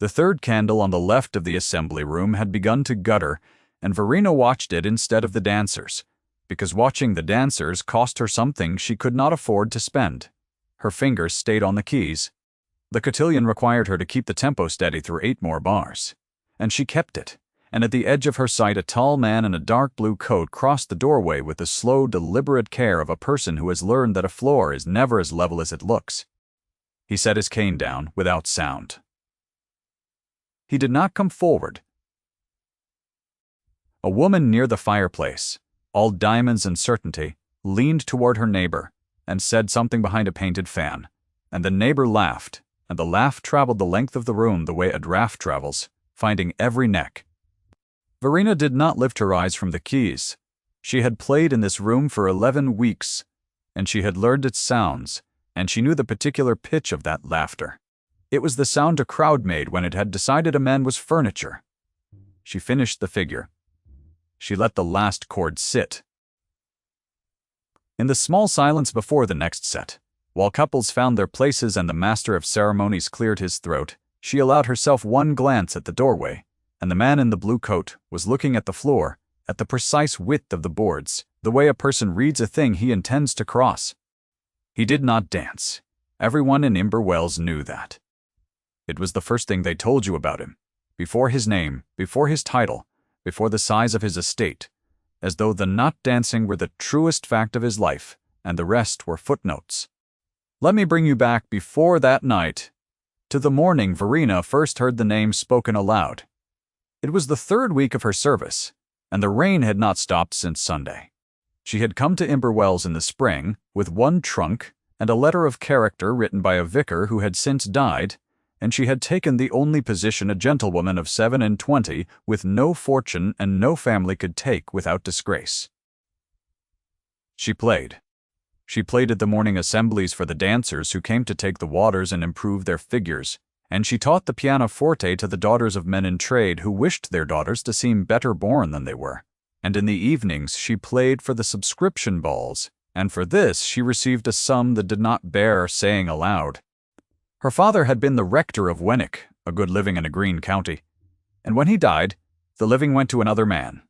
The third candle on the left of the assembly room had begun to gutter, and Verena watched it instead of the dancers, because watching the dancers cost her something she could not afford to spend. Her fingers stayed on the keys. The cotillion required her to keep the tempo steady through 8 more bars. And she kept it, and at the edge of her sight a tall man in a dark blue coat crossed the doorway with the slow, deliberate care of a person who has learned that a floor is never as level as it looks. He set his cane down without sound. He did not come forward. A woman near the fireplace, all diamonds and certainty, leaned toward her neighbor and said something behind a painted fan, and the neighbor laughed, and the laugh traveled the length of the room the way a draft travels, finding every neck. Verena did not lift her eyes from the keys. She had played in this room for 11 weeks, and she had learned its sounds, and she knew the particular pitch of that laughter. It was the sound a crowd made when it had decided a man was furniture. She finished the figure. She let the last chord sit. In the small silence before the next set, while couples found their places and the master of ceremonies cleared his throat, she allowed herself one glance at the doorway, and the man in the blue coat was looking at the floor, at the precise width of the boards, the way a person reads a thing he intends to cross. He did not dance. Everyone in Imber Wells knew that. It was the first thing they told you about him, before his name, before his title, before the size of his estate, as though the not dancing were the truest fact of his life, and the rest were footnotes. Let me bring you back before that night, to the morning Verena first heard the name spoken aloud. It was the 3rd week of her service, and the rain had not stopped since Sunday. She had come to Imber Wells in the spring, with 1 trunk and a letter of character written by a vicar who had since died, and she had taken the only position a gentlewoman of 27 with no fortune and no family could take without disgrace. She played. She played at the morning assemblies for the dancers who came to take the waters and improve their figures, and she taught the pianoforte to the daughters of men in trade who wished their daughters to seem better born than they were. And in the evenings she played for the subscription balls, and for this she received a sum that did not bear saying aloud. Her father had been the rector of Wenwick, a good living in a green county, and when he died, the living went to another man,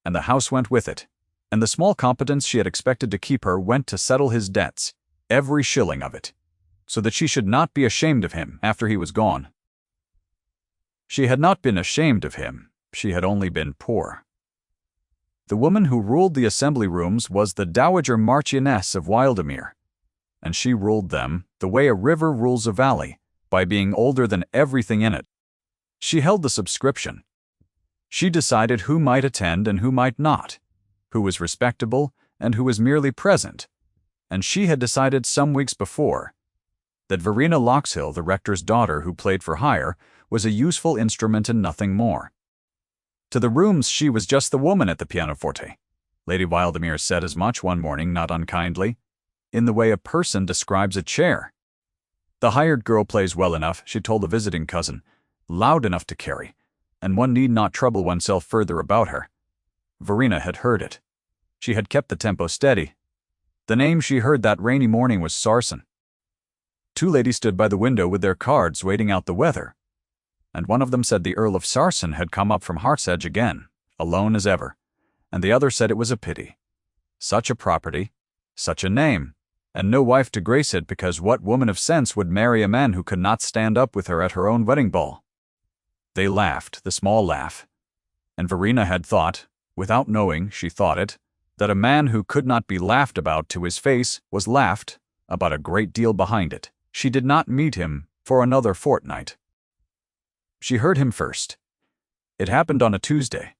and the house went with it, and the small competence she had expected to keep her went to settle his debts, every shilling of it, so that she should not be ashamed of him after he was gone. She had not been ashamed of him, she had only been poor. The woman who ruled the assembly rooms was the Dowager Marchioness of Wildemere, and she ruled them the way a river rules a valley, by being older than everything in it. She held the subscription. She decided who might attend and who might not, who was respectable and who was merely present, and she had decided some weeks before that Verena Loxhill, the rector's daughter who played for hire, was a useful instrument and nothing more. To the rooms she was just the woman at the pianoforte. Lady Wildemere said as much one morning, not unkindly, in the way a person describes a chair. The hired girl plays well enough, she told a visiting cousin, loud enough to carry, and one need not trouble oneself further about her. Verena had heard it. She had kept the tempo steady. The name she heard that rainy morning was Sarson. 2 ladies stood by the window with their cards waiting out the weather, and one of them said the Earl of Sarson had come up from Hartsedge again, alone as ever, and the other said it was a pity. Such a property, such a name, and no wife to grace it, because what woman of sense would marry a man who could not stand up with her at her own wedding ball? They laughed, the small laugh, and Verena had thought, without knowing she thought it, that a man who could not be laughed about to his face was laughed about a great deal behind it. She did not meet him for another fortnight. She heard him first. It happened on a Tuesday,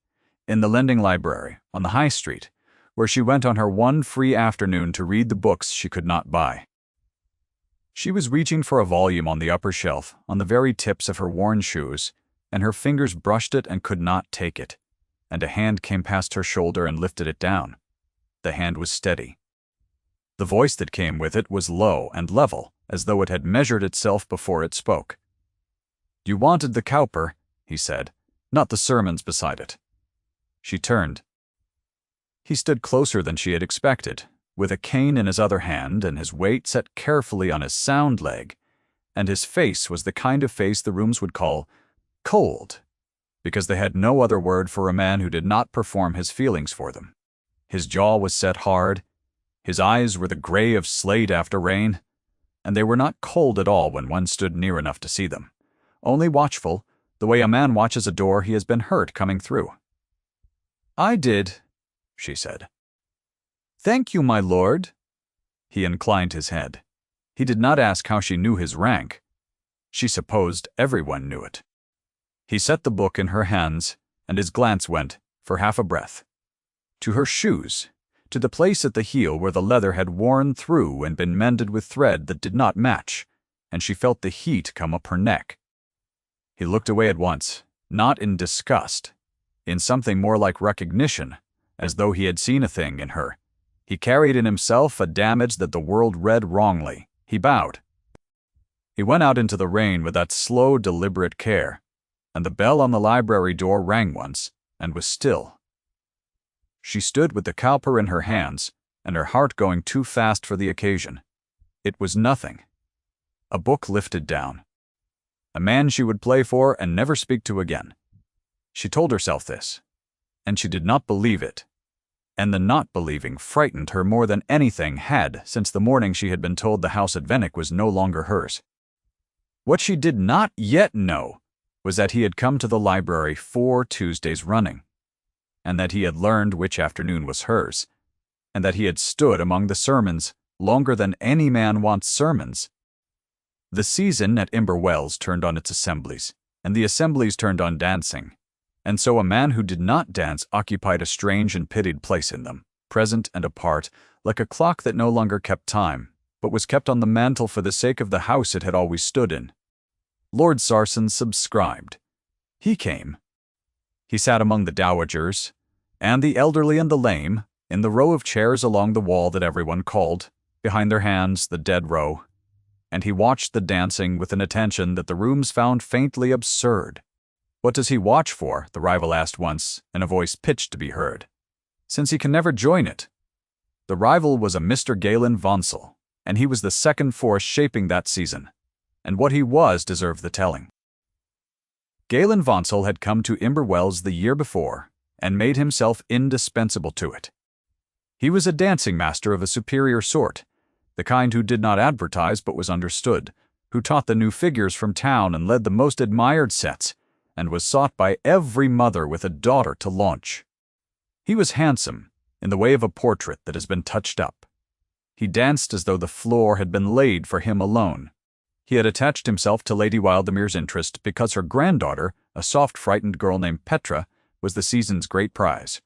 in the lending library, on the High Street, where she went on her one free afternoon to read the books she could not buy. She was reaching for a volume on the upper shelf, on the very tips of her worn shoes, and her fingers brushed it and could not take it, and a hand came past her shoulder and lifted it down. The hand was steady. The voice that came with it was low and level, as though it had measured itself before it spoke. "You wanted the Cowper," he said, "not the sermons beside it." She turned. He stood closer than she had expected, with a cane in his other hand and his weight set carefully on his sound leg, and his face was the kind of face the rooms would call Cold, because they had no other word for a man who did not perform his feelings for them. His jaw was set hard, his eyes were the gray of slate after rain, and they were not cold at all when one stood near enough to see them, only watchful, the way a man watches a door he has been hurt coming through. "I did," she said. "Thank you, my lord." He inclined his head. He did not ask how she knew his rank. She supposed everyone knew it. He set the book in her hands, and his glance went, for half a breath, to her shoes, to the place at the heel where the leather had worn through and been mended with thread that did not match, and she felt the heat come up her neck. He looked away at once, not in disgust, in something more like recognition, as though he had seen a thing in her. He carried in himself a damage that the world read wrongly. He bowed. He went out into the rain with that slow, deliberate care, and the bell on the library door rang once, and was still. She stood with the cowper in her hands, and her heart going too fast for the occasion. It was nothing. A book lifted down. A man she would play for and never speak to again. She told herself this, and she did not believe it. And the not believing frightened her more than anything had since the morning she had been told the house at Venick was no longer hers. What she did not yet know was that he had come to the library 4 Tuesdays running, and that he had learned which afternoon was hers, and that he had stood among the sermons longer than any man wants sermons. The season at Imber Wells turned on its assemblies, and the assemblies turned on dancing, and so a man who did not dance occupied a strange and pitied place in them, present and apart, like a clock that no longer kept time, but was kept on the mantel for the sake of the house it had always stood in. Lord Sarson subscribed. He came. He sat among the dowagers, and the elderly and the lame, in the row of chairs along the wall that everyone called, behind their hands, the dead row, and he watched the dancing with an attention that the rooms found faintly absurd. "What does he watch for?" the rival asked once, in a voice pitched to be heard, "since he can never join it." The rival was a Mr. Galen Vonsel, and he was the second force shaping that season, and what he was deserved the telling. Galen Vonsel had come to Imber Wells the year before, and made himself indispensable to it. He was a dancing master of a superior sort, the kind who did not advertise but was understood, who taught the new figures from town and led the most admired sets, and was sought by every mother with a daughter to launch. He was handsome, in the way of a portrait that has been touched up. He danced as though the floor had been laid for him alone. He had attached himself to Lady Wildamere's interest because her granddaughter, a soft, frightened girl named Petra, was the season's great prize,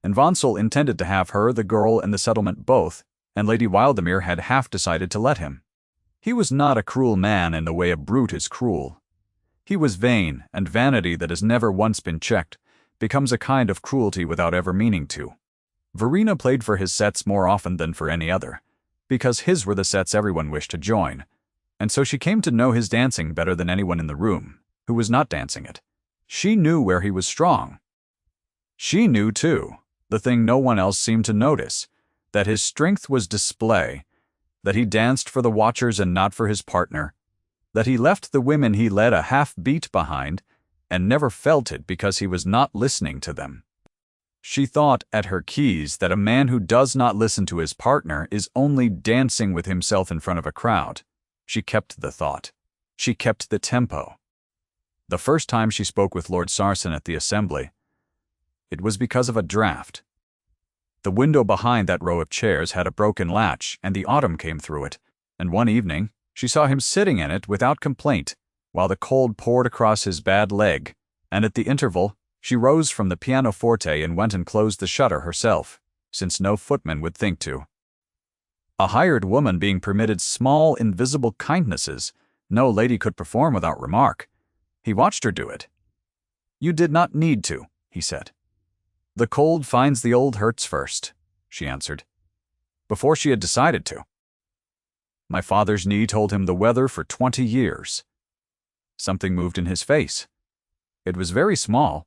and Vonsel intended to have her, the girl, and the settlement both, and Lady Wildamere had half decided to let him. He was not a cruel man in the way a brute is cruel. He was vain, and vanity that has never once been checked becomes a kind of cruelty without ever meaning to. Verena played for his sets more often than for any other, because his were the sets everyone wished to join, and so she came to know his dancing better than anyone in the room, who was not dancing it. She knew where he was strong. She knew, too, the thing no one else seemed to notice, that his strength was display, that he danced for the watchers and not for his partner, that he left the women he led a half-beat behind, and never felt it because he was not listening to them. She thought at her keys that a man who does not listen to his partner is only dancing with himself in front of a crowd. She kept the thought. She kept the tempo. The first time she spoke with Lord Sarson at the assembly, it was because of a draught. The window behind that row of chairs had a broken latch, and the autumn came through it, and one evening she saw him sitting in it without complaint, while the cold poured across his bad leg, and at the interval she rose from the pianoforte and went and closed the shutter herself, since no footman would think to. A hired woman being permitted small, invisible kindnesses no lady could perform without remark. He watched her do it. "You did not need to," he said. "The cold finds the old hurts first," she answered, before she had decided to. My father's knee told him the weather for 20 years. Something moved in his face. It was very small.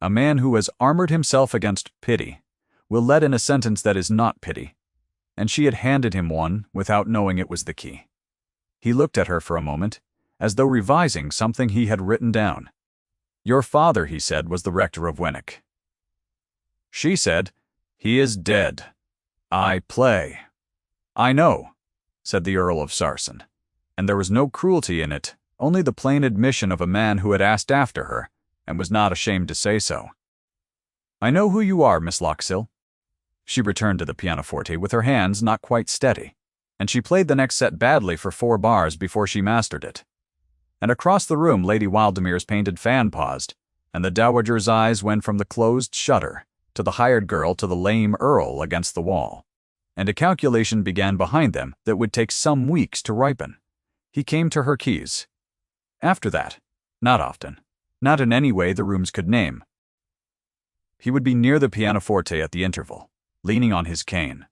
A man who has armored himself against pity will let in a sentence that is not pity, and she had handed him one without knowing it was the key. He looked at her for a moment, as though revising something he had written down. Your father, he said, was the rector of Winnick. She said, he is dead. I play. I know, said the Earl of Sarson, and there was no cruelty in it, only the plain admission of a man who had asked after her, and was not ashamed to say so. I know who you are, Miss Locksill. She returned to the pianoforte with her hands not quite steady, and she played the next set badly for 4 bars before she mastered it. And across the room Lady Wildamir's painted fan paused, and the dowager's eyes went from the closed shutter to the hired girl to the lame Earl against the wall, and a calculation began behind them that would take some weeks to ripen. He came to her keys. After that, not often, not in any way the rooms could name. He would be near the pianoforte at the interval, leaning on his cane,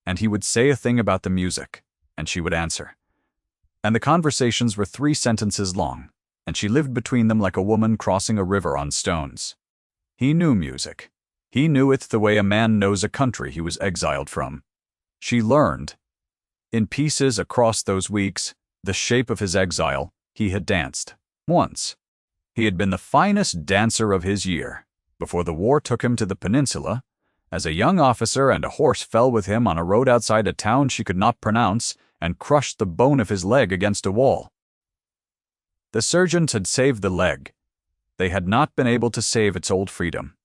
and he would say a thing about the music, and she would answer. And the conversations were 3 sentences long, and she lived between them like a woman crossing a river on stones. He knew music. He knew it the way a man knows a country he was exiled from. She learned. In pieces across those weeks, the shape of his exile, he had danced. Once. He had been the finest dancer of his year, before the war took him to the peninsula, as a young officer, and a horse fell with him on a road outside a town she could not pronounce and crushed the bone of his leg against a wall. The surgeons had saved the leg. They had not been able to save its old freedom.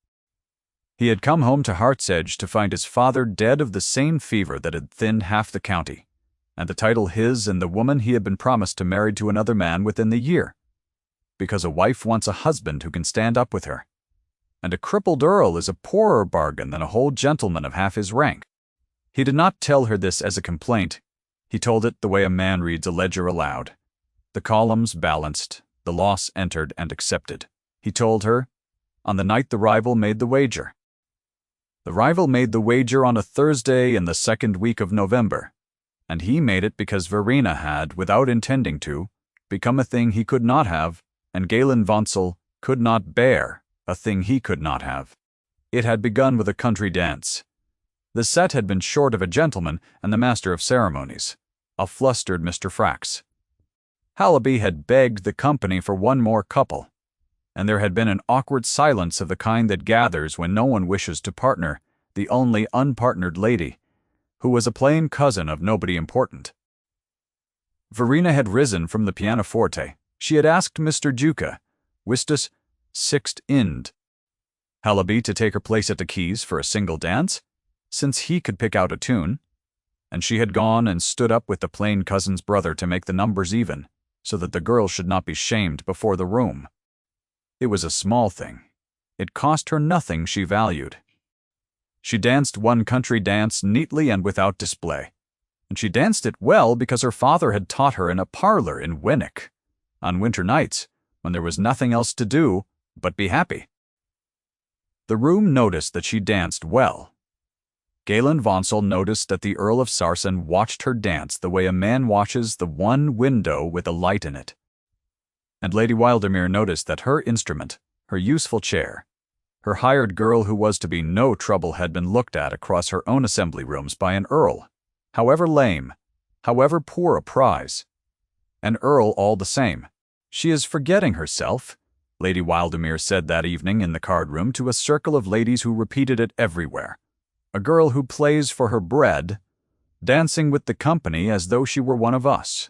He had come home to Heart's Edge to find his father dead of the same fever that had thinned half the county, and the title his and the woman he had been promised to marry to another man within the year, because a wife wants a husband who can stand up with her, and a crippled earl is a poorer bargain than a whole gentleman of half his rank. He did not tell her this as a complaint. He told it the way a man reads a ledger aloud. The columns balanced, the loss entered and accepted. He told her, on the night the rival made the wager. The rival made the wager on a Thursday in the 2nd week of November, and he made it because Verena had, without intending to, become a thing he could not have, and Galen Vonsel could not bear a thing he could not have. It had begun with a country dance. The set had been short of a gentleman and the master of ceremonies, a flustered Mr. Frax. Hallaby had begged the company for one more couple, and there had been an awkward silence of the kind that gathers when no one wishes to partner the only unpartnered lady, who was a plain cousin of nobody important. Verena had risen from the pianoforte. She had asked Mr. Juca, Wistus, 6th Ind, Hallaby to take her place at the keys for a single dance, since he could pick out a tune, and she had gone and stood up with the plain cousin's brother to make the numbers even, so that the girl should not be shamed before the room. It was a small thing. It cost her nothing she valued. She danced one country dance neatly and without display, and she danced it well because her father had taught her in a parlor in Winnick, on winter nights, when there was nothing else to do but be happy. The room noticed that she danced well. Galen Vonsel noticed that the Earl of Sarson watched her dance the way a man watches the one window with a light in it. And Lady Wildemere noticed that her instrument, her useful chair, her hired girl who was to be no trouble had been looked at across her own assembly rooms by an earl, however lame, however poor a prize. An earl all the same. She is forgetting herself, Lady Wildemere said that evening in the card-room to a circle of ladies who repeated it everywhere. A girl who plays for her bread, dancing with the company as though she were one of us.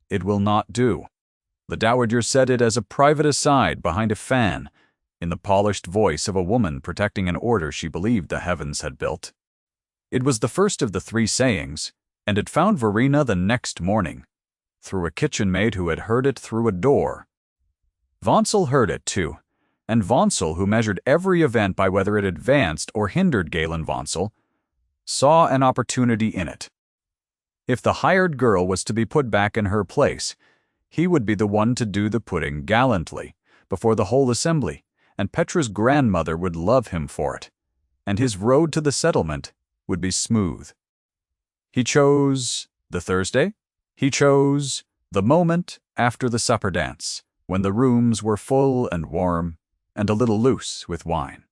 It will not do. The dowager said it as a private aside behind a fan, in the polished voice of a woman protecting an order she believed the heavens had built. It was the first of the 3 sayings, and it found Verena the next morning, through a kitchen maid who had heard it through a door. Vonsel heard it, too, and Vonsel, who measured every event by whether it advanced or hindered Galen Vonsel, saw an opportunity in it. If the hired girl was to be put back in her place, he would be the one to do the putting gallantly, before the whole assembly, and Petra's grandmother would love him for it, and his road to the settlement would be smooth. He chose the Thursday. He chose the moment after the supper dance, when the rooms were full and warm, and a little loose with wine.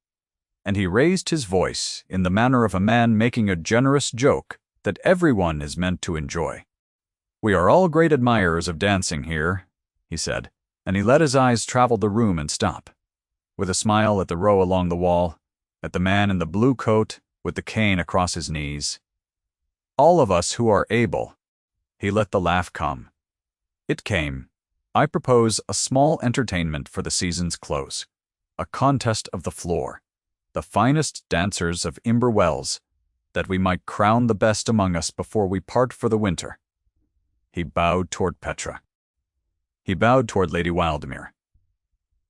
And he raised his voice in the manner of a man making a generous joke that everyone is meant to enjoy. "We are all great admirers of dancing here," he said, and he let his eyes travel the room and stop, with a smile at the row along the wall, at the man in the blue coat with the cane across his knees. All of us who are able. He let the laugh come. It came. I propose a small entertainment for the season's close, a contest of the floor, the finest dancers of Imber Wells, that we might crown the best among us before we part for the winter. He bowed toward Petra. He bowed toward Lady Wildemere.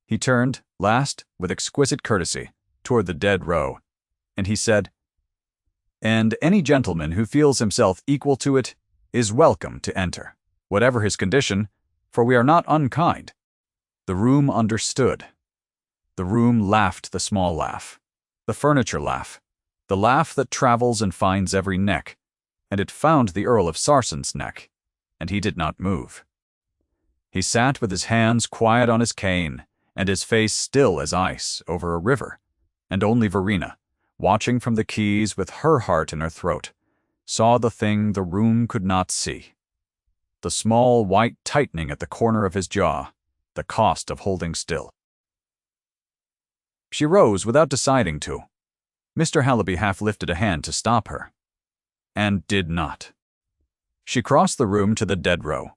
He turned, last, with exquisite courtesy, toward the dead row, and he said, "And any gentleman who feels himself equal to it is welcome to enter, whatever his condition, for we are not unkind." The room understood. The room laughed the small laugh, the furniture laugh, the laugh that travels and finds every neck, and it found the Earl of Sarson's neck, and he did not move. He sat with his hands quiet on his cane, and his face still as ice over a river, and only Verena, watching from the quays with her heart in her throat, saw the thing the room could not see. The small white tightening at the corner of his jaw, the cost of holding still. She rose without deciding to. Mr. Hallaby half lifted a hand to stop her, and did not. She crossed the room to the dead row,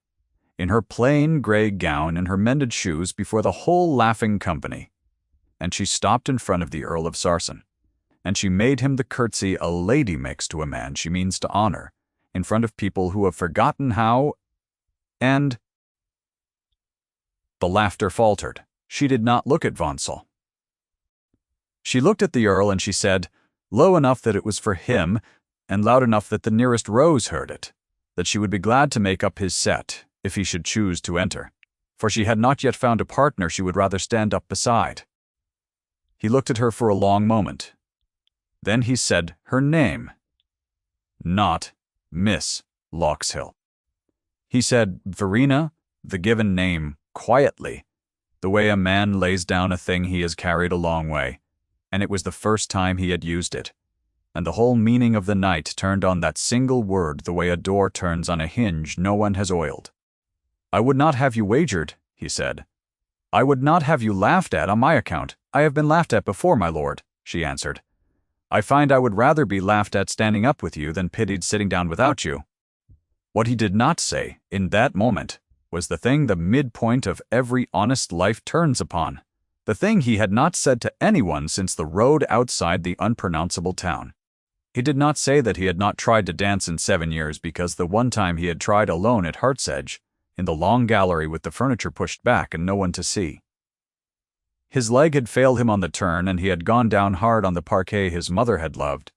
in her plain gray gown and her mended shoes before the whole laughing company, and she stopped in front of the Earl of Sarson, and she made him the curtsy a lady makes to a man she means to honor, in front of people who have forgotten how, and... The laughter faltered. She did not look at Vonsel. She looked at the Earl and she said, low enough that it was for him, and loud enough that the nearest rows heard it, that she would be glad to make up his set, if he should choose to enter, for she had not yet found a partner she would rather stand up beside. He looked at her for a long moment. Then he said her name. Not Miss Loxhill. He said Verena, the given name, quietly, the way a man lays down a thing he has carried a long way, and it was the first time he had used it, and the whole meaning of the night turned on that single word the way a door turns on a hinge no one has oiled. "I would not have you wagered," he said. "I would not have you laughed at on my account. I have been laughed at before, my lord," she answered. "I find I would rather be laughed at standing up with you than pitied sitting down without you." What he did not say, in that moment, was the thing the midpoint of every honest life turns upon, the thing he had not said to anyone since the road outside the unpronounceable town. He did not say that he had not tried to dance in 7 years because the one time he had tried alone at Hart's Edge, in the long gallery with the furniture pushed back and no one to see. His leg had failed him on the turn, and he had gone down hard on the parquet his mother had loved.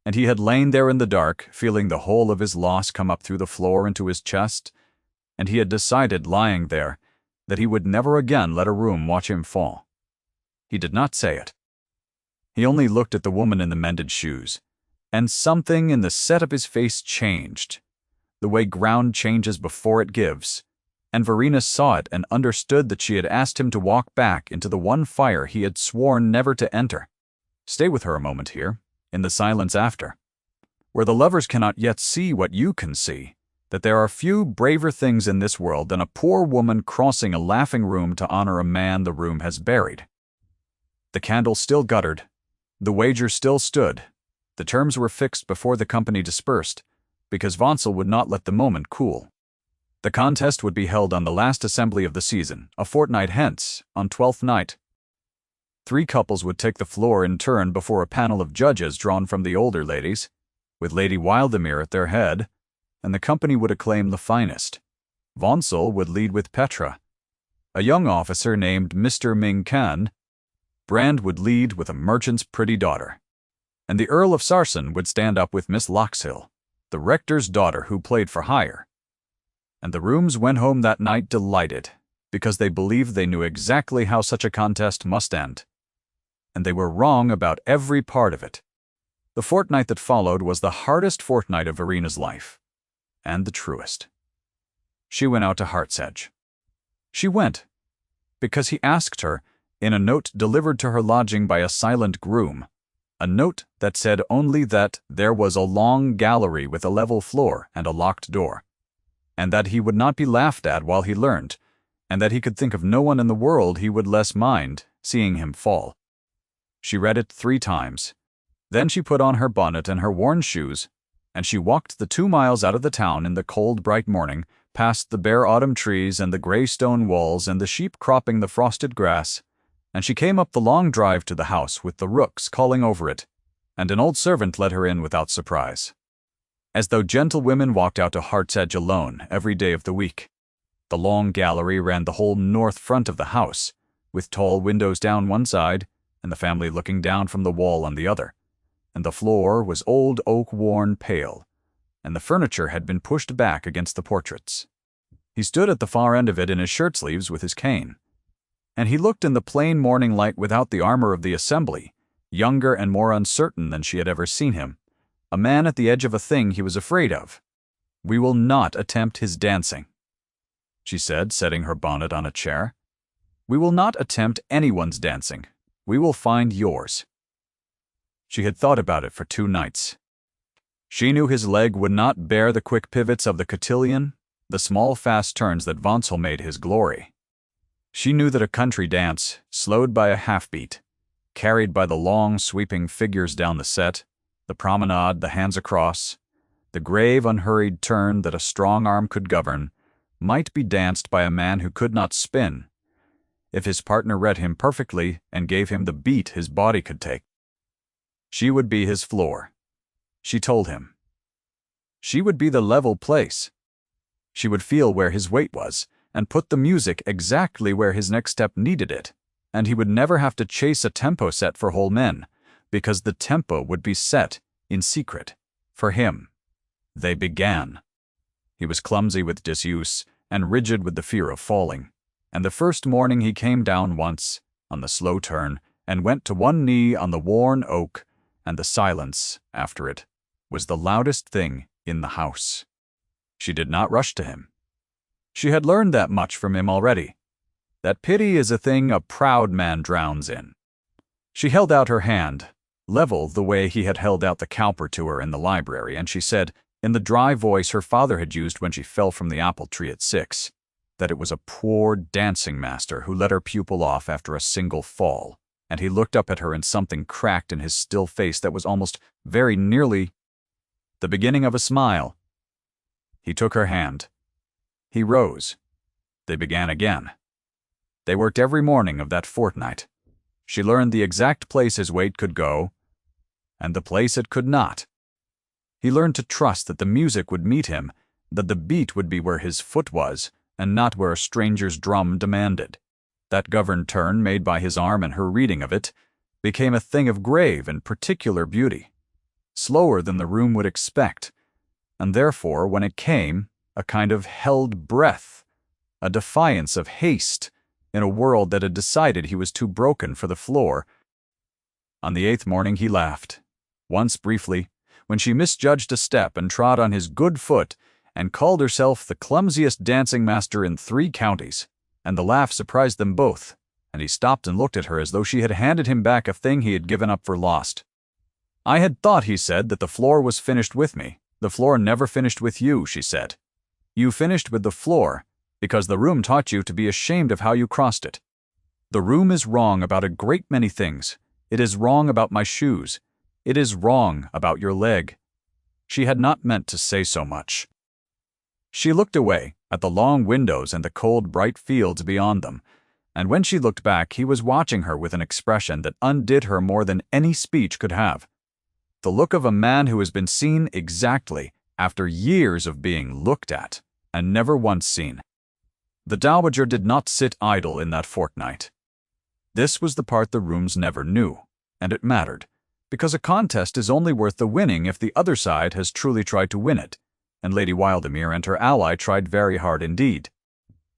And he had lain there in the dark, feeling the whole of his loss come up through the floor into his chest, and he had decided, lying there, that he would never again let a room watch him fall. He did not say it. He only looked at the woman in the mended shoes, and something in the set of his face changed, the way ground changes before it gives, and Verena saw it and understood that she had asked him to walk back into the one fire he had sworn never to enter. Stay with her a moment here, in the silence after, where the lovers cannot yet see what you can see, that there are few braver things in this world than a poor woman crossing a laughing room to honor a man the room has buried. The candle still guttered, the wager still stood, the terms were fixed before the company dispersed, because Vonsel would not let the moment cool. The contest would be held on the last assembly of the season, a fortnight hence, on 12th night. 3 couples would take the floor in turn before a panel of judges drawn from the older ladies, with Lady Wildemere at their head, and the company would acclaim the finest. Vonsel would lead with Petra. A young officer named Mr. Ming Can. Brand would lead with a merchant's pretty daughter. And the Earl of Sarson would stand up with Miss Loxhill, the rector's daughter who played for hire. And the rooms went home that night delighted, because they believed they knew exactly how such a contest must end. And they were wrong about every part of it. The fortnight that followed was the hardest fortnight of Verena's life, and the truest. She went out to Hart's Edge. She went, because he asked her, in a note delivered to her lodging by a silent groom, a note that said only that there was a long gallery with a level floor and a locked door, and that he would not be laughed at while he learned, and that he could think of no one in the world he would less mind seeing him fall. She read it 3 times. Then she put on her bonnet and her worn shoes, and she walked the 2 miles out of the town in the cold, bright morning, past the bare autumn trees and the gray stone walls and the sheep cropping the frosted grass, and she came up the long drive to the house with the rooks calling over it, and an old servant let her in without surprise, as though gentlewomen walked out to Heart's Edge alone every day of the week. The long gallery ran the whole north front of the house, with tall windows down one side, and the family looking down from the wall on the other, and the floor was old oak worn pale, and the furniture had been pushed back against the portraits. He stood at the far end of it in his shirt-sleeves with his cane, and he looked in the plain morning light without the armor of the assembly, younger and more uncertain than she had ever seen him, a man at the edge of a thing he was afraid of. "We will not attempt his dancing," she said, setting her bonnet on a chair. "We will not attempt anyone's dancing. We will find yours." She had thought about it for 2 nights. She knew his leg would not bear the quick pivots of the cotillion, the small fast turns that Vonsel made his glory. She knew that a country dance, slowed by a half-beat, carried by the long sweeping figures down the set, the promenade, the hands across, the grave unhurried turn that a strong arm could govern, might be danced by a man who could not spin, if his partner read him perfectly and gave him the beat his body could take. She would be his floor, she told him. She would be the level place. She would feel where his weight was, and put the music exactly where his next step needed it, and he would never have to chase a tempo set for whole men, because the tempo would be set, in secret, for him. They began. He was clumsy with disuse, and rigid with the fear of falling, and the first morning he came down once, on the slow turn, and went to one knee on the worn oak, and the silence, after it, was the loudest thing in the house. She did not rush to him. She had learned that much from him already, that pity is a thing a proud man drowns in. She held out her hand, level the way he had held out the Cowper to her in the library, and she said, in the dry voice her father had used when she fell from the apple tree at 6, that it was a poor dancing master who let her pupil off after a single fall, and he looked up at her in something cracked in his still face that was almost very nearly the beginning of a smile. He took her hand. He rose. They began again. They worked every morning of that fortnight. She learned the exact place his weight could go, and the place it could not. He learned to trust that the music would meet him, that the beat would be where his foot was, and not where a stranger's drum demanded. That governed turn made by his arm and her reading of it became a thing of grave and particular beauty, slower than the room would expect, and therefore, when it came, a kind of held breath, a defiance of haste, in a world that had decided he was too broken for the floor. On the 8th morning he laughed, once briefly, when she misjudged a step and trod on his good foot and called herself the clumsiest dancing master in 3 counties, and the laugh surprised them both, and he stopped and looked at her as though she had handed him back a thing he had given up for lost. "I had thought," he said, "that the floor was finished with me. The floor never finished with you," she said. "You finished with the floor, because the room taught you to be ashamed of how you crossed it. The room is wrong about a great many things. It is wrong about my shoes. It is wrong about your leg." She had not meant to say so much. She looked away at the long windows and the cold, bright fields beyond them, and when she looked back, he was watching her with an expression that undid her more than any speech could have. The look of a man who has been seen exactly after years of being looked at and never once seen. The dowager did not sit idle in that fortnight. This was the part the rooms never knew, and it mattered, because a contest is only worth the winning if the other side has truly tried to win it, and Lady Wildemere and her ally tried very hard indeed.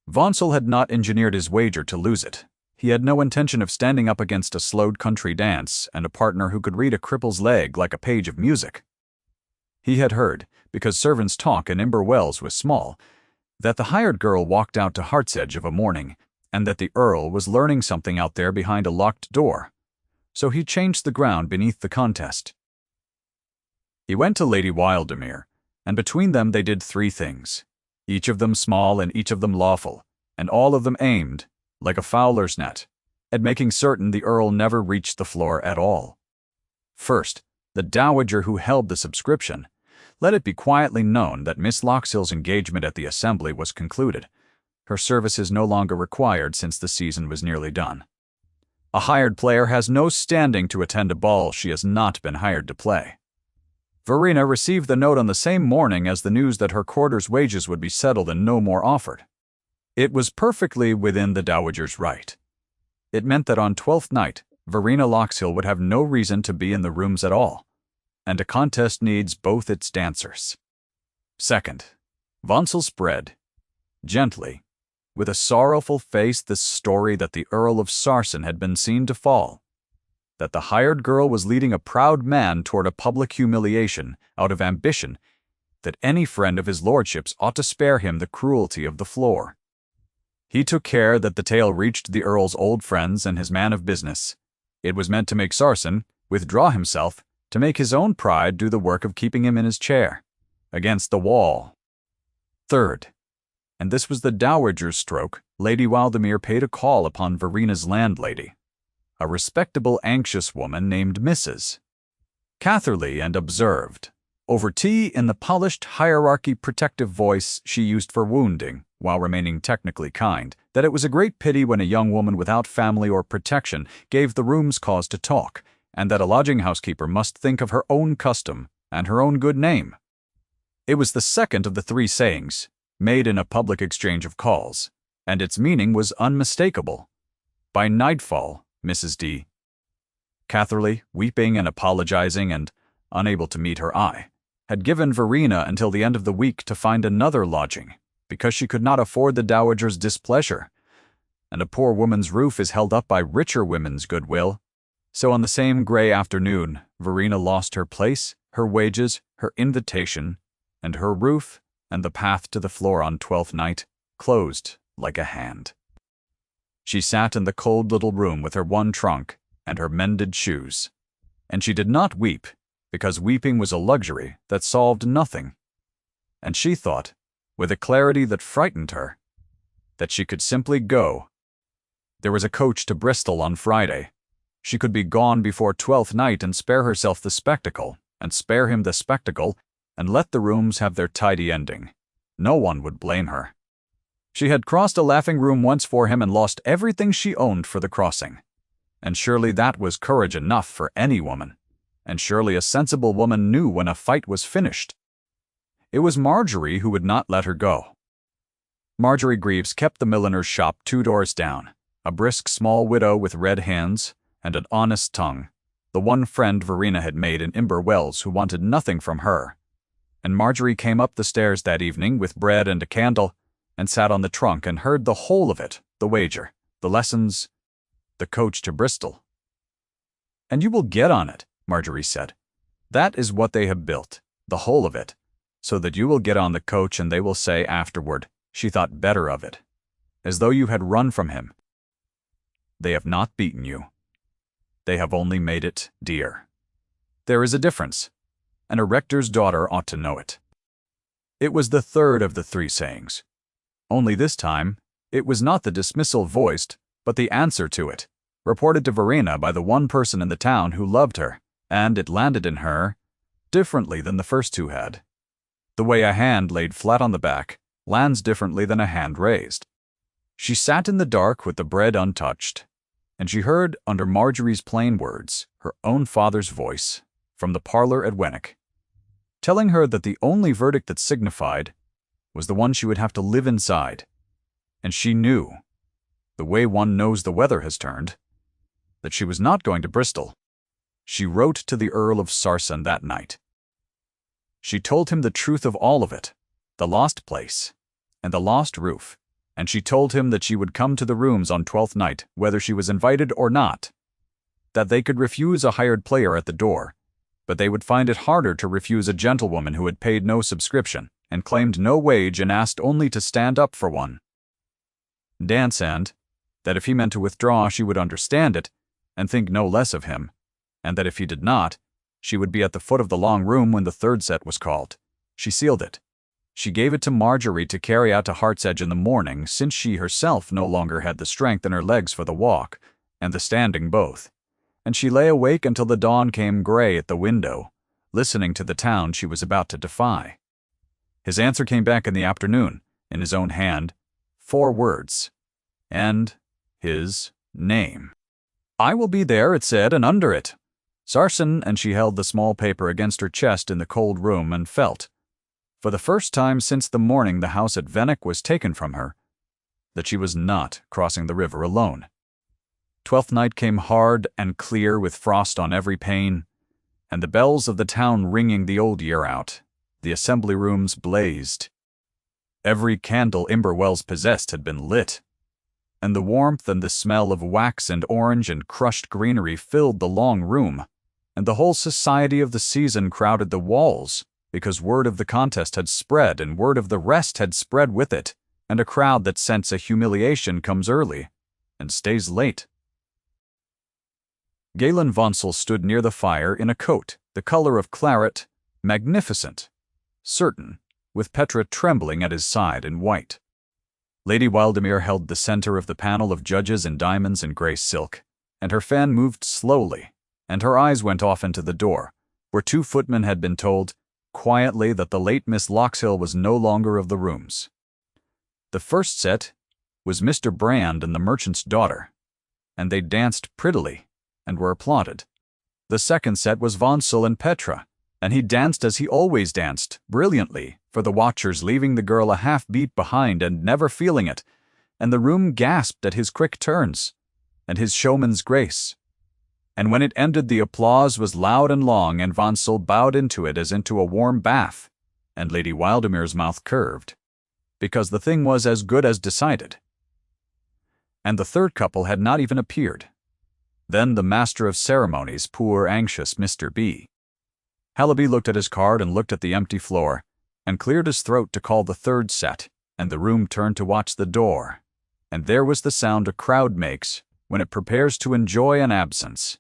Vonsel had not engineered his wager to lose it. He had no intention of standing up against a slowed country dance and a partner who could read a cripple's leg like a page of music. He had heard, because servants' talk in Imber Wells was small, that the hired girl walked out to Heart's Edge of a morning, and that the Earl was learning something out there behind a locked door. So he changed the ground beneath the contest. He went to Lady Wildemere, and between them they did 3 things, each of them small and each of them lawful, and all of them aimed, like a fowler's net, at making certain the Earl never reached the floor at all. First, the dowager who held the subscription let it be quietly known that Miss Loxhill's engagement at the assembly was concluded, her services no longer required since the season was nearly done. A hired player has no standing to attend a ball she has not been hired to play. Verena received the note on the same morning as the news that her quarter's wages would be settled and no more offered. It was perfectly within the dowager's right. It meant that on 12th night, Verena Loxhill would have no reason to be in the rooms at all, and a contest needs both its dancers. Second, Vonsel spread, gently, with a sorrowful face, the story that the Earl of Sarson had been seen to fall, that the hired girl was leading a proud man toward a public humiliation out of ambition, that any friend of his lordship's ought to spare him the cruelty of the floor. He took care that the tale reached the Earl's old friends and his man of business. It was meant to make Sarson withdraw himself, to make his own pride do the work of keeping him in his chair, against the wall. Third, and this was the dowager's stroke, Lady Wildemere paid a call upon Verena's landlady, a respectable, anxious woman named Mrs. Catherley, and observed, over tea in the polished hierarchy protective voice she used for wounding, while remaining technically kind, that it was a great pity when a young woman without family or protection gave the rooms cause to talk, and that a lodging housekeeper must think of her own custom and her own good name. It was the second of the three sayings, made in a public exchange of calls, and its meaning was unmistakable. By nightfall, Mrs. D. Catherley, weeping and apologizing and unable to meet her eye, had given Verena until the end of the week to find another lodging, because she could not afford the dowager's displeasure, and a poor woman's roof is held up by richer women's goodwill. So on the same gray afternoon, Verena lost her place, her wages, her invitation, and her roof, and the path to the floor on 12th night closed like a hand. She sat in the cold little room with her one trunk and her mended shoes, and she did not weep, because weeping was a luxury that solved nothing, and she thought, with a clarity that frightened her, that she could simply go. There was a coach to Bristol on Friday. She could be gone before 12th night and spare herself the spectacle, and spare him the spectacle, and let the rooms have their tidy ending. No one would blame her. She had crossed a laughing room once for him and lost everything she owned for the crossing. And surely that was courage enough for any woman. And surely a sensible woman knew when a fight was finished. It was Marjorie who would not let her go. Marjorie Greaves kept the milliner's shop 2 doors down, a brisk small widow with red hands and an honest tongue, the one friend Verena had made in Imber Wells who wanted nothing from her. And Marjorie came up the stairs that evening with bread and a candle, and sat on the trunk and heard the whole of it, the wager, the lessons, the coach to Bristol. "And you will get on it," Marjorie said. "That is what they have built, the whole of it, so that you will get on the coach and they will say afterward, she thought better of it, as though you had run from him. They have not beaten you. They have only made it dear. There is a difference, and a rector's daughter ought to know it." It was the third of the three sayings. Only this time, it was not the dismissal voiced, but the answer to it, reported to Verena by the one person in the town who loved her, and it landed in her differently than the first two had. The way a hand laid flat on the back lands differently than a hand raised. She sat in the dark with the bread untouched, and she heard, under Marjorie's plain words, her own father's voice, from the parlor at Wenwick, telling her that the only verdict that signified was the one she would have to live inside, and she knew, the way one knows the weather has turned, that she was not going to Bristol. She wrote to the Earl of Sarson that night. She told him the truth of all of it, the lost place, and the lost roof, and she told him that she would come to the rooms on 12th night, whether she was invited or not, that they could refuse a hired player at the door, but they would find it harder to refuse a gentlewoman who had paid no subscription, and claimed no wage and asked only to stand up for one. Dance, and that if he meant to withdraw she would understand it, and think no less of him, and that if he did not, she would be at the foot of the long room when the third set was called. She sealed it. She gave it to Marjorie to carry out to Heart's Edge in the morning, since she herself no longer had the strength in her legs for the walk, and the standing both. And she lay awake until the dawn came gray at the window, listening to the town she was about to defy. His answer came back in the afternoon, in his own hand, 4 words, and his name. "I will be there," it said, and under it, Sarsen, and she held the small paper against her chest in the cold room and felt, for the first time since the morning the house at Venick was taken from her, that she was not crossing the river alone. Twelfth night came hard and clear with frost on every pane, and the bells of the town ringing the old year out. The assembly rooms blazed. Every candle Imberwells possessed had been lit, and the warmth and the smell of wax and orange and crushed greenery filled the long room, and the whole society of the season crowded the walls, because word of the contest had spread, and word of the rest had spread with it, and a crowd that scents a humiliation comes early and stays late. Galen Vonsel stood near the fire in a coat, the color of claret, magnificent, certain, with Petra trembling at his side in white. Lady Wildemere held the center of the panel of judges in diamonds and grey silk, and her fan moved slowly, and her eyes went off into the door, where 2 footmen had been told, quietly, that the late Miss Loxhill was no longer of the rooms. The first set was Mr. Brand and the merchant's daughter, and they danced prettily, and were applauded. The second set was Vonsel and Petra, and he danced as he always danced, brilliantly, for the watchers leaving the girl a half-beat behind and never feeling it, and the room gasped at his quick turns, and his showman's grace. And when it ended the applause was loud and long, and Vonsel bowed into it as into a warm bath, and Lady Wildemere's mouth curved, because the thing was as good as decided. And the third couple had not even appeared. Then the master of ceremonies, poor anxious Mr. B. Hallaby looked at his card and looked at the empty floor, and cleared his throat to call the third set, and the room turned to watch the door, and there was the sound a crowd makes when it prepares to enjoy an absence.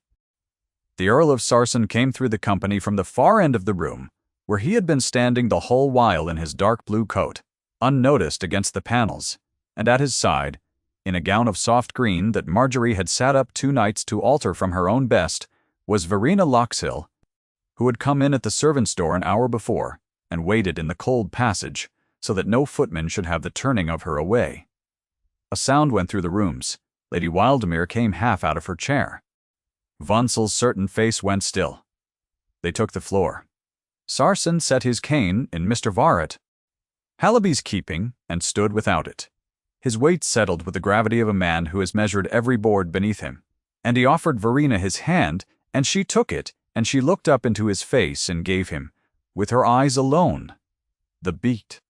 The Earl of Sarsen came through the company from the far end of the room, where he had been standing the whole while in his dark blue coat, unnoticed against the panels, and at his side, in a gown of soft green that Marjorie had sat up 2 nights to alter from her own best, was Verena Loxhill, who had come in at the servants' door an hour before, and waited in the cold passage, so that no footman should have the turning of her away. A sound went through the rooms. Lady Wildemere came half out of her chair. Vonsel's certain face went still. They took the floor. Sarsen set his cane in Mr. Varret, Hallaby's keeping, and stood without it. His weight settled with the gravity of a man who has measured every board beneath him, and he offered Verena his hand, and she took it, and she looked up into his face and gave him, with her eyes alone, the beat.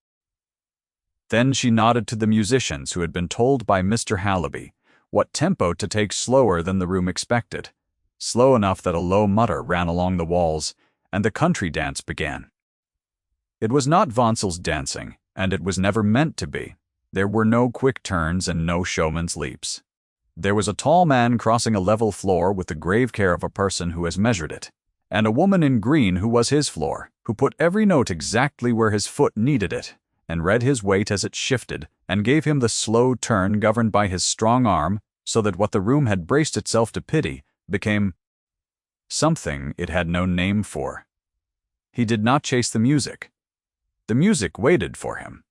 Then she nodded to the musicians who had been told by Mr. Hallaby what tempo to take slower than the room expected, slow enough that a low mutter ran along the walls, and the country dance began. It was not Vonsel's dancing, and it was never meant to be. There were no quick turns and no showman's leaps. There was a tall man crossing a level floor with the grave care of a person who has measured it, and a woman in green who was his floor, who put every note exactly where his foot needed it, and read his weight as it shifted, and gave him the slow turn governed by his strong arm, so that what the room had braced itself to pity became something it had no name for. He did not chase the music. The music waited for him.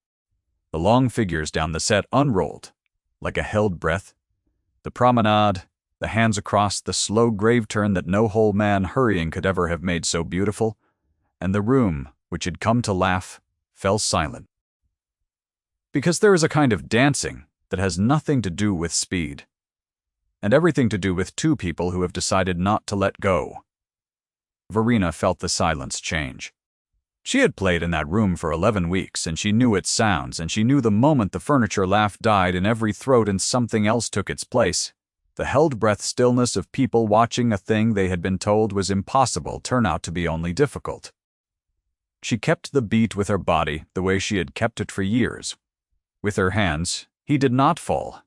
The long figures down the set unrolled, like a held breath. The promenade, the hands across, the slow grave turn that no whole man hurrying could ever have made so beautiful, and the room, which had come to laugh, fell silent. Because there is a kind of dancing that has nothing to do with speed, and everything to do with 2 people who have decided not to let go. Verena felt the silence change. She had played in that room for 11 weeks, and she knew its sounds, and she knew the moment the furniture laugh died in every throat and something else took its place, the held-breath stillness of people watching a thing they had been told was impossible turn out to be only difficult. She kept the beat with her body the way she had kept it for years. With her hands, he did not fall.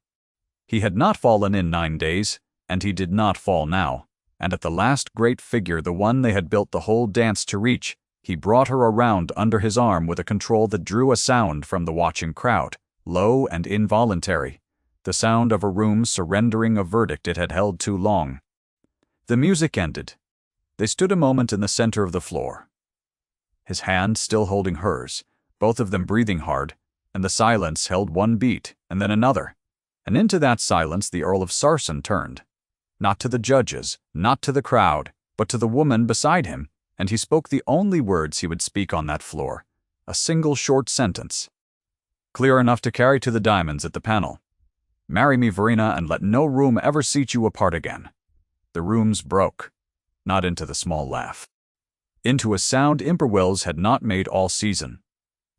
He had not fallen in 9 days, and he did not fall now, and at the last great figure, the one they had built the whole dance to reach, he brought her around under his arm with a control that drew a sound from the watching crowd, low and involuntary, the sound of a room surrendering a verdict it had held too long. The music ended. They stood a moment in the center of the floor, his hand still holding hers, both of them breathing hard, and the silence held one beat and then another. And into that silence the Earl of Sarson turned, not to the judges, not to the crowd, but to the woman beside him, and he spoke the only words he would speak on that floor, a single short sentence, clear enough to carry to the diamonds at the panel. "Marry me, Verena, and let no room ever seat you apart again." The rooms broke, not into the small laugh, into a sound Imperwells had not made all season,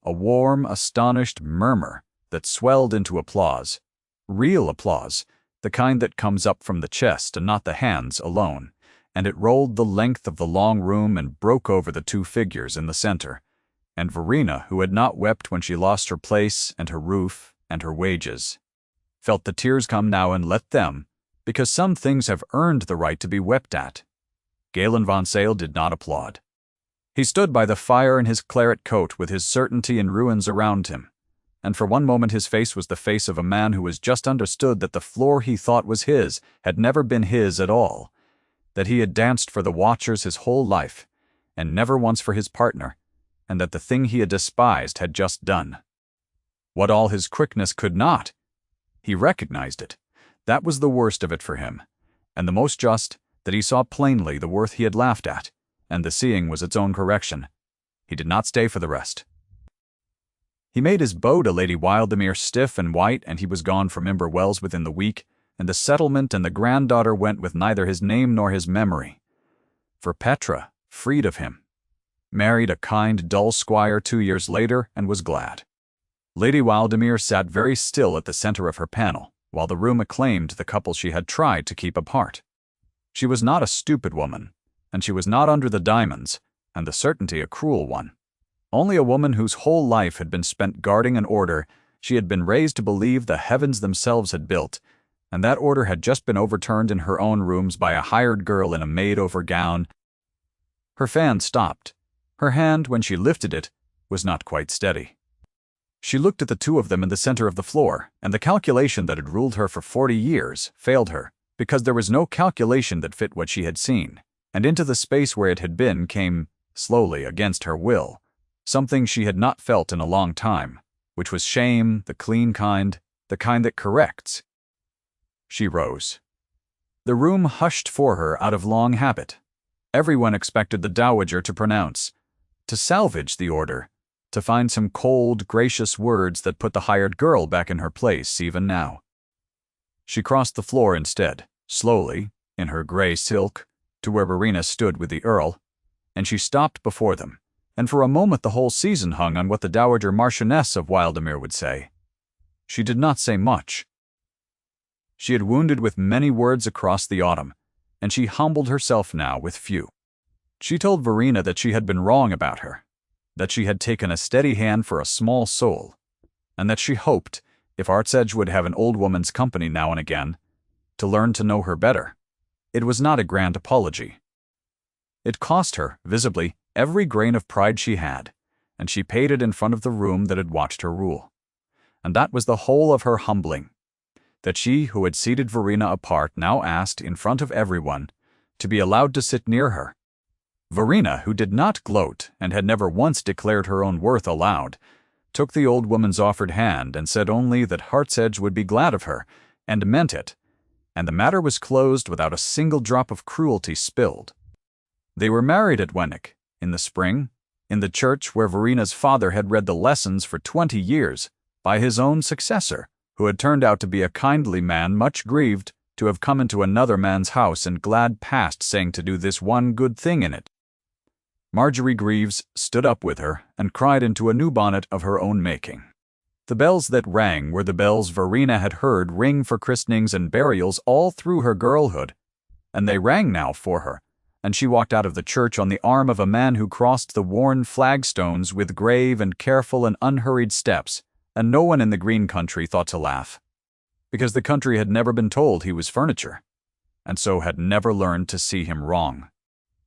a warm, astonished murmur that swelled into applause, real applause, the kind that comes up from the chest and not the hands alone, and it rolled the length of the long room and broke over the two figures in the center, and Verena, who had not wept when she lost her place and her roof and her wages, felt the tears come now and let them, because some things have earned the right to be wept at. Galen von Sale did not applaud. He stood by the fire in his claret coat with his certainty and ruins around him, and for one moment his face was the face of a man who has just understood that the floor he thought was his had never been his at all, that he had danced for the watchers his whole life, and never once for his partner, and that the thing he had despised had just done what all his quickness could not. He recognized it. That was the worst of it for him, and the most just, that he saw plainly the worth he had laughed at, and the seeing was its own correction. He did not stay for the rest. He made his bow to Lady Wildemere stiff and white, and he was gone from Imberwells within the week, and the settlement and the granddaughter went with neither his name nor his memory. For Petra, freed of him, married a kind, dull squire 2 years later and was glad. Lady Wildemere sat very still at the center of her panel, while the room acclaimed the couple she had tried to keep apart. She was not a stupid woman, and she was not under the diamonds, and the certainty a cruel one. Only a woman whose whole life had been spent guarding an order she had been raised to believe the heavens themselves had built, and that order had just been overturned in her own rooms by a hired girl in a made-over gown. Her fan stopped. Her hand, when she lifted it, was not quite steady. She looked at the two of them in the center of the floor, and the calculation that had ruled her for 40 years failed her, because there was no calculation that fit what she had seen, and into the space where it had been came, slowly against her will, something she had not felt in a long time, which was shame, the clean kind, the kind that corrects. She rose. The room hushed for her out of long habit. Everyone expected the dowager to pronounce, to salvage the order, to find some cold, gracious words that put the hired girl back in her place even now. She crossed the floor instead, slowly, in her gray silk, to where Verena stood with the Earl, and she stopped before them, and for a moment the whole season hung on what the Dowager Marchioness of Wildemere would say. She did not say much. She had wounded with many words across the autumn, and she humbled herself now with few. She told Verena that she had been wrong about her, that she had taken a steady hand for a small soul, and that she hoped, if Artsedge would have an old woman's company now and again, to learn to know her better. It was not a grand apology. It cost her, visibly, every grain of pride she had, and she paid it in front of the room that had watched her rule. And that was the whole of her humbling, that she who had seated Verena apart now asked, in front of everyone, to be allowed to sit near her. Verena, who did not gloat and had never once declared her own worth aloud, took the old woman's offered hand and said only that Artsedge would be glad of her, and meant it, and the matter was closed without a single drop of cruelty spilled. They were married at Wenwick, in the spring, in the church where Verena's father had read the lessons for 20 years, by his own successor, who had turned out to be a kindly man much grieved to have come into another man's house and glad past saying to do this one good thing in it. Marjorie Greaves stood up with her and cried into a new bonnet of her own making. The bells that rang were the bells Verena had heard ring for christenings and burials all through her girlhood, and they rang now for her, and she walked out of the church on the arm of a man who crossed the worn flagstones with grave and careful and unhurried steps, and no one in the green country thought to laugh, because the country had never been told he was furniture, and so had never learned to see him wrong.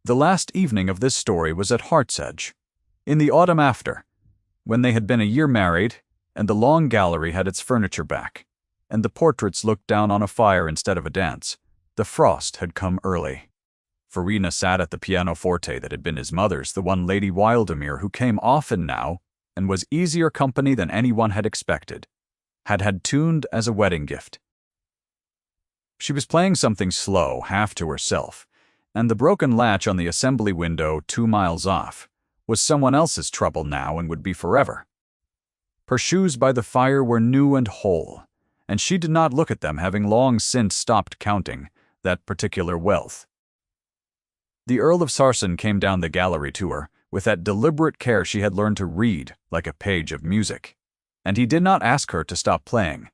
The last evening of this story was at Artsedge, In the autumn after, when they had been a year married, and the long gallery had its furniture back, and the portraits looked down on a fire instead of a dance, the frost had come early. Verena sat at the pianoforte that had been his mother's, the one Lady Wildemere who came often now, and was easier company than anyone had expected, had tuned as a wedding gift. She was playing something slow, half to herself, and the broken latch on the assembly window 2 miles off was someone else's trouble now and would be forever. Her shoes by the fire were new and whole, and she did not look at them, having long since stopped counting that particular wealth. The Earl of Sarson came down the gallery to her with that deliberate care she had learned to read like a page of music, and he did not ask her to stop playing.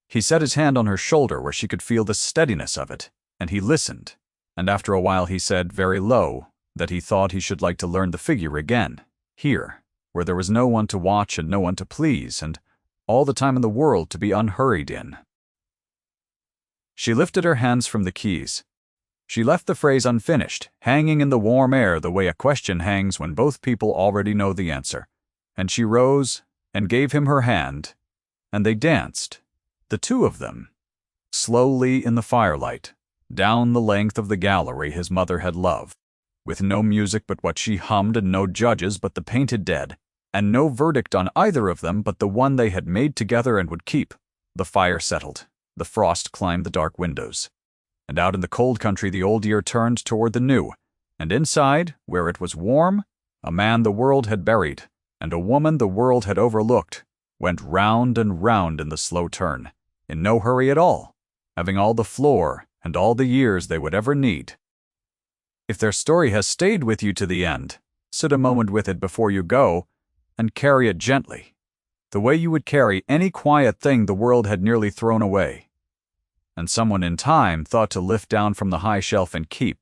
He set his hand on her shoulder where she could feel the steadiness of it, and he listened, and after a while he said very low that he thought he should like to learn the figure again, here, where there was no one to watch and no one to please, and all the time in the world to be unhurried in. She lifted her hands from the keys. She left the phrase unfinished, hanging in the warm air the way a question hangs when both people already know the answer, and she rose and gave him her hand, and they danced, the two of them, slowly in the firelight, down the length of the gallery his mother had loved, with no music but what she hummed and no judges but the painted dead, and no verdict on either of them but the one they had made together and would keep. The fire settled, the frost climbed the dark windows, and out in the cold country the old year turned toward the new, and inside, where it was warm, a man the world had buried, and a woman the world had overlooked, went round and round in the slow turn, in no hurry at all, having all the floor and all the years they would ever need. If their story has stayed with you to the end, sit a moment with it before you go, and carry it gently, the way you would carry any quiet thing the world had nearly thrown away, and someone in time thought to lift down from the high shelf and keep,